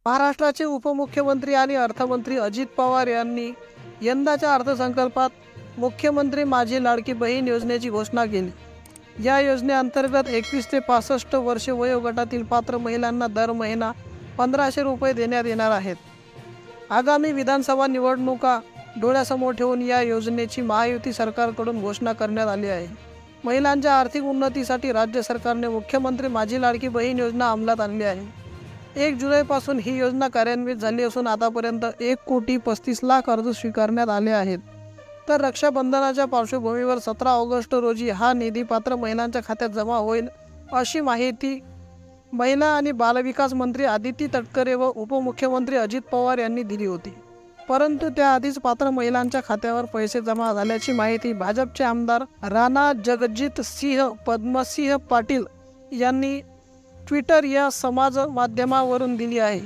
महाराष्ट्राचे उपमुख्यमंत्री आणि अर्थमंत्री अजित पवार यांनी यंदाच्या अर्थसंकल्पात मुख्यमंत्री माझी लाडकी बहीण योजनेची घोषणा केली। या योजनेअंतर्गत 21 ते 65 वर्षे वयोगटातील पात्र महिलांना दर महिना 1500 रुपये देण्यात येणार आहेत। आगामी विधानसभा निवडणुका डोळ्यासमोर ठेवून या योजनेची महायुती सरकारकडून घोषणा करण्यात आली आहे। महिलांच्या आर्थिक उन्नतीसाठी राज्य सरकारने मुख्यमंत्री माझी लाडकी बहीण योजना अंमलात आणली आहे। 1 जुलैपासून ही योजना कार्यान्वित झाली असून आतापर्यंत 1,35,00,000 अर्ज स्वीकारण्यात आले आहेत। तर रक्षाबंधनाच्या पार्श्वभूमीवर 17 ऑगस्ट रोजी हा निधी पात्र महिलांच्या खात्यात जमा होईल, अशी माहिती महिला आणि बालविकास मंत्री आदिती तटकरे व उपमुख्यमंत्री अजित पवार यांनी दिली होती। परंतु त्याआधीच पात्र महिलांच्या खात्यावर पैसे जमा झाल्याची माहिती भाजपचे आमदार राणा जगजितसिंह पद्मसिंह पाटील यांनी ट्विटर या समाज माध्यमावरून दिली आहे।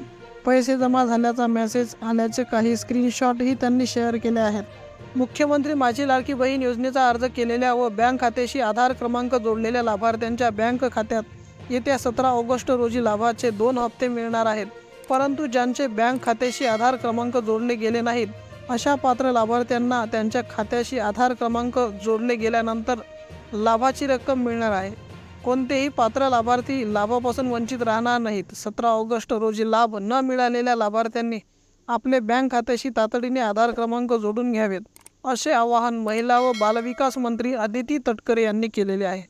पैसे जमा झाल्याचा मेसेज आल्याचे काही स्क्रीनशॉटही त्यांनी शेअर केले आहेत। मुख्यमंत्री माझी लाडकी बहीण योजनेचा अर्ज केलेल्या व बँक खात्याशी आधार क्रमांक जोडलेल्या लाभार्थ्यांच्या बँक खात्यात येत्या 17 ऑगस्ट रोजी लाभाचे 2 हप्ते मिळणार आहेत। परंतु ज्यांचे बँक खात्याशी आधार क्रमांक जोडले गेले नाहीत अशा पात्र लाभार्थ्यांना त्यांच्या खात्याशी आधार क्रमांक जोडले गेल्यानंतर लाभाची रक्कम मिळणार आहे। कोणतेही पात्र लाभार्थी लाभापासून वंचित राहणार नाहीत। 17 ऑगस्ट रोजी लाभ न मिळालेल्या लाभार्थ्यांनी आपले बँक खात्याशी तातडीने आधार क्रमांक जोडून घ्यावेत, असे आवाहन महिला व बालविकास मंत्री आदिती तटकरे यांनी केलेले आहे।